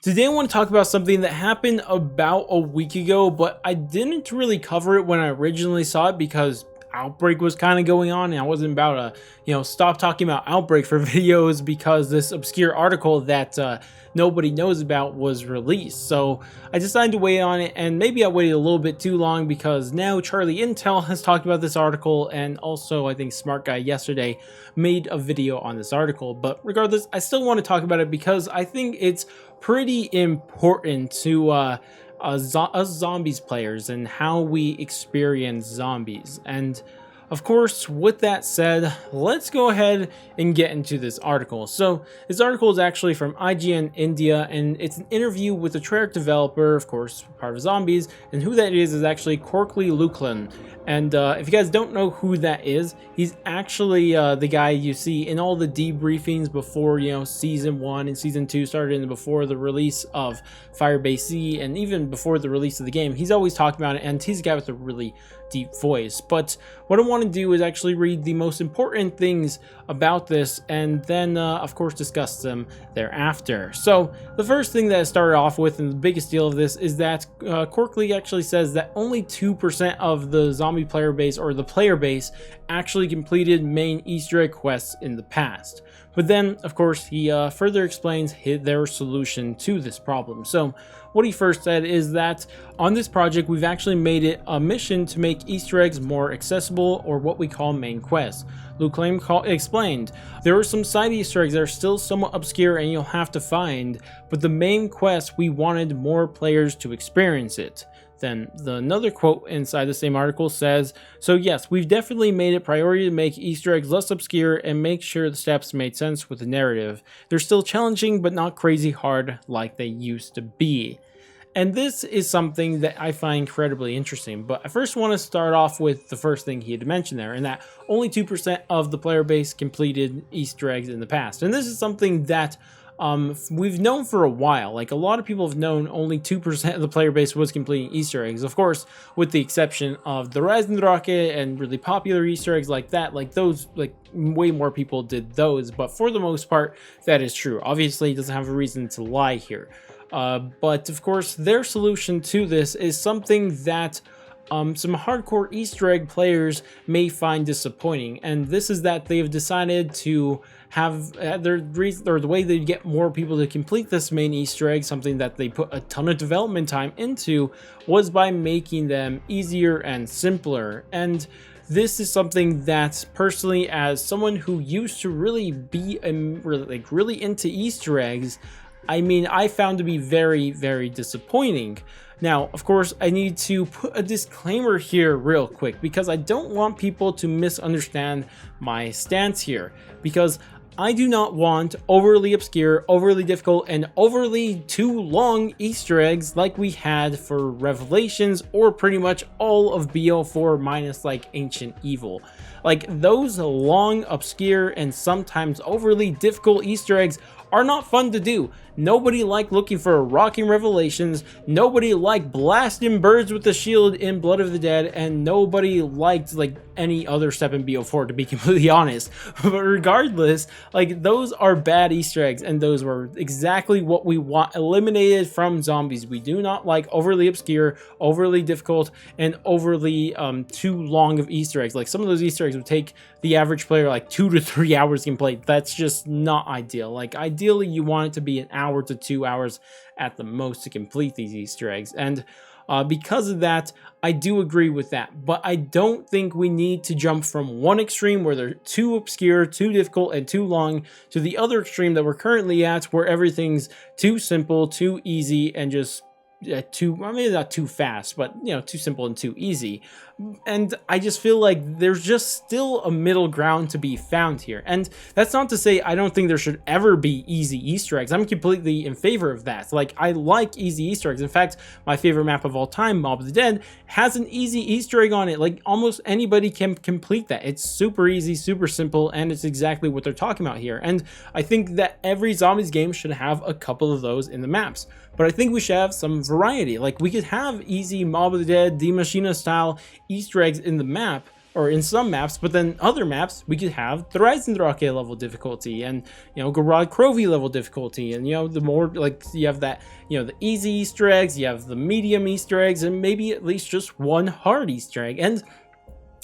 Today I want to talk about something that happened about a week ago, but I didn't really cover it when I originally saw it because Outbreak was kind of going on, and I wasn't about to, stop talking about Outbreak for videos because this obscure article that nobody knows about was released. So I decided to wait on it, and maybe I waited a little bit too long because now Charlie Intel has talked about this article, and also I think Smart Guy yesterday made a video on this article. But regardless, I still want to talk about it because I think it's pretty important to us zombies players and how we experience zombies. And of course, with that said, let's go ahead and get into this article. So this article is actually from IGN India, and it's an interview with a Treyarch developer, of course, part of Zombies, and who that is actually Corkley Luklin. And if you guys don't know who that is, he's actually the guy you see in all the debriefings before, season 1 and season 2 started, and before the release of Firebase Z, and even before the release of the game. He's always talking about it, and he's a guy with a really deep voice. But what I want to do is actually read the most important things about this, and then of course discuss them thereafter. So the first thing that I started off with, and the biggest deal of this, is that Corkley actually says that only 2% of the zombie player base, or the player base, actually completed main Easter egg quests in the past. But then, of course, he further explains their solution to this problem. So what he first said is that on this project, we've actually made it a mission to make Easter eggs more accessible, or what we call main quests. Luke explained, there are some side Easter eggs that are still somewhat obscure and you'll have to find, but the main quest, we wanted more players to experience it. Then another quote inside the same article says, so yes, we've definitely made it priority to make Easter eggs less obscure and make sure the steps made sense with the narrative. They're still challenging, but not crazy hard like they used to be. And this is something that I find incredibly interesting. But I first want to start off with the first thing he had mentioned there, and that only 2% of the player base completed Easter eggs in the past. And this is something that we've known for a while. Like, a lot of people have known only 2% of the player base was completing Easter eggs. Of course, with the exception of the Reisendrache and really popular Easter eggs like that, like those, like way more people did those. But for the most part, that is true. Obviously, he doesn't have a reason to lie here. But of course, their solution to this is something that some hardcore Easter egg players may find disappointing, and this is that they have decided to have their reason, or the way they get more people to complete this main Easter egg, something that they put a ton of development time into, was by making them easier and simpler. And this is something that, personally, as someone who used to really be really into Easter eggs, I mean, I found to be very, very disappointing. Now, of course, I need to put a disclaimer here real quick because I don't want people to misunderstand my stance here, because I do not want overly obscure, overly difficult, and overly too long Easter eggs like we had for Revelations, or pretty much all of BO4 minus like Ancient Evil. Like, those long, obscure, and sometimes overly difficult Easter eggs are not fun to do. Nobody liked looking for rocking Revelations, nobody liked blasting birds with the shield in Blood of the Dead, and nobody liked like any other step in BO4, to be completely honest. But regardless, like, those are bad Easter eggs, and those were exactly what we want eliminated from Zombies. We do not like overly obscure, overly difficult, and overly too long of Easter eggs. Like, some of those Easter eggs would take the average player like 2 to 3 hours to complete. That's just not ideal. Like, ideally, you want it to be an hour to 2 hours at the most to complete these Easter eggs. And because of that, I do agree with that, but I don't think we need to jump from one extreme where they're too obscure, too difficult, and too long, to the other extreme that we're currently at, where everything's too simple, too easy, and just maybe not too fast, but too simple and too easy. And I just feel like there's just still a middle ground to be found here. And that's not to say I don't think there should ever be easy Easter eggs. I'm completely in favor of that. Like, I like easy Easter eggs. In fact, my favorite map of all time, Mob of the Dead, has an easy Easter egg on it. Like, almost anybody can complete that. It's super easy, super simple, and it's exactly what they're talking about here. And I think that every Zombies game should have a couple of those in the maps. But I think we should have some variety. Like, we could have easy Mob of the Dead, Die Machina style Easter eggs in the map, or in some maps, but then other maps we could have the Reisendrache level difficulty and, you know, Garad Krovi level difficulty, and, you know, the more like you have that, you know, the easy Easter eggs, you have the medium Easter eggs, and maybe at least just one hard Easter egg. And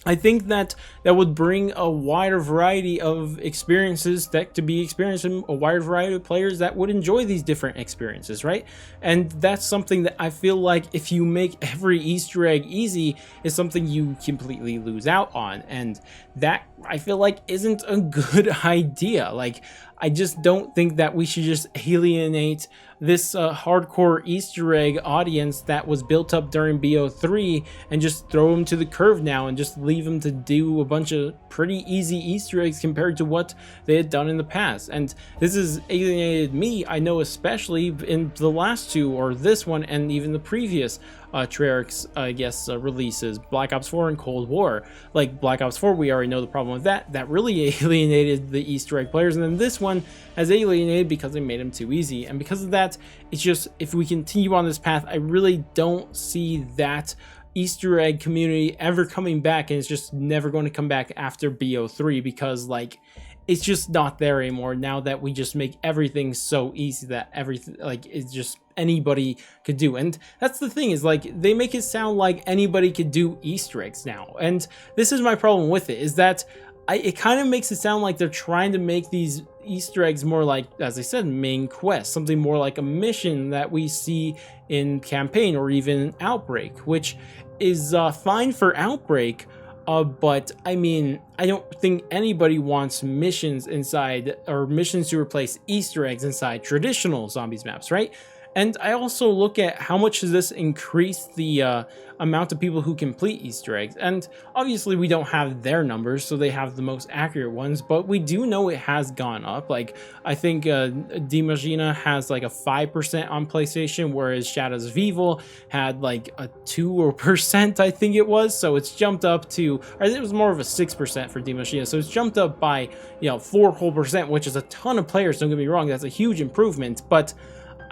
I think that would bring a wider variety of experiences that to be experienced in a wider variety of players that would enjoy these different experiences, right? And that's something that I feel like if you make every Easter egg easy is something you completely lose out on, and that I feel like isn't a good idea. Like, I just don't think that we should just alienate this hardcore Easter egg audience that was built up during BO3 and just throw them to the curve now and just leave them to do a bunch of pretty easy Easter eggs compared to what they had done in the past. And this has alienated me, I know, especially in the last two, or this one and even the previous Treyarch's, I guess, releases, Black Ops 4 and Cold War. Like Black Ops 4, we already know the problem with that. That really alienated the Easter egg players, and then this one has alienated because they made them too easy. And because of that, it's just, if we continue on this path, I really don't see that Easter egg community ever coming back, and it's just never going to come back after BO3 because, like, it's just not there anymore now that we just make everything so easy that everything, like, it's just anybody could do. And that's the thing, is like they make it sound like anybody could do Easter eggs now, and this is my problem with it, is that it kind of makes it sound like they're trying to make these Easter eggs more like, as I said, main quest, something more like a mission that we see in campaign or even Outbreak, which is fine for Outbreak. But I mean, I don't think anybody wants missions inside, or missions to replace Easter eggs inside traditional zombies maps, right? And I also look at how much does this increase the amount of people who complete Easter eggs. And obviously we don't have their numbers, so they have the most accurate ones, but we do know it has gone up. Like, I think Dimagina has like a 5% on PlayStation, whereas Shadows of Evil had like a 2% I think it was. So it's jumped up to, or it was more of a 6% for Dimagina. So it's jumped up by, you know, 4%, which is a ton of players, don't get me wrong, that's a huge improvement. But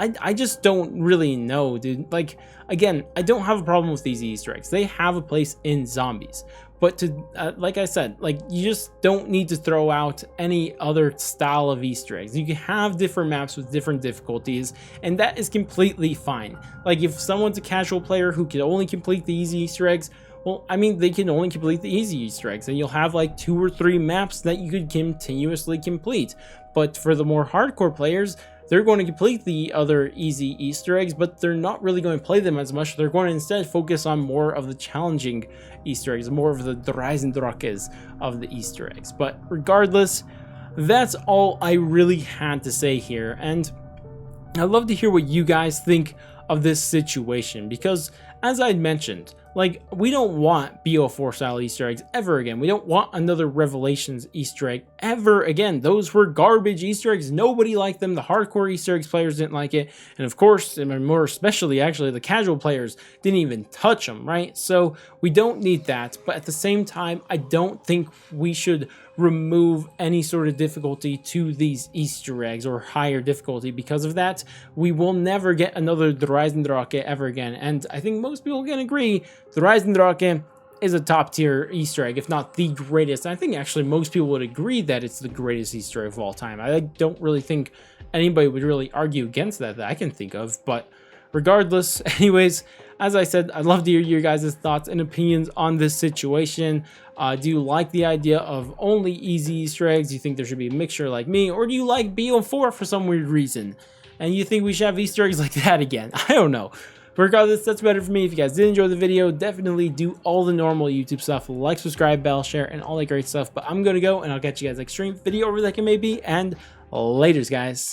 I just don't really know, dude. Like, again, I don't have a problem with these Easter eggs. They have a place in zombies. But to, like I said, like, you just don't need to throw out any other style of Easter eggs. You can have different maps with different difficulties, and that is completely fine. Like, if someone's a casual player who can only complete the easy Easter eggs, well, I mean, they can only complete the easy Easter eggs, and you'll have like 2 or 3 maps that you could continuously complete. But for the more hardcore players, they're going to complete the other easy Easter eggs, but they're not really going to play them as much. They're going to instead focus on more of the challenging Easter eggs, more of the Reisendraches of the Easter eggs. But regardless, that's all I really had to say here. And I'd love to hear what you guys think of this situation, because as I mentioned, like, we don't want BO4 style Easter eggs ever again. We don't want another Revelations Easter egg ever again. Those were garbage Easter eggs. Nobody liked them. The hardcore Easter eggs players didn't like it. And of course, and more especially actually, the casual players didn't even touch them, right? So we don't need that. But at the same time, I don't think we should remove any sort of difficulty to these Easter eggs, or higher difficulty. Because of that, we will never get another Reisendrache ever again. And I think most people can agree the Reisendrache is a top tier Easter egg, if not the greatest. I think actually most people would agree that it's the greatest Easter egg of all time. I don't really think anybody would really argue against that I can think of. But regardless, anyways, as I said, I'd love to hear your guys' thoughts and opinions on this situation. Do you like the idea of only easy Easter eggs? Do you think there should be a mixture like me? Or do you like BO4 for some weird reason, and you think we should have Easter eggs like that again? I don't know. But regardless, that's better for me. If you guys did enjoy the video, definitely do all the normal YouTube stuff, like, subscribe, bell, share, and all that great stuff. But I'm going to go, and I'll catch you guys next stream, video, wherever that can may be, and laters, guys.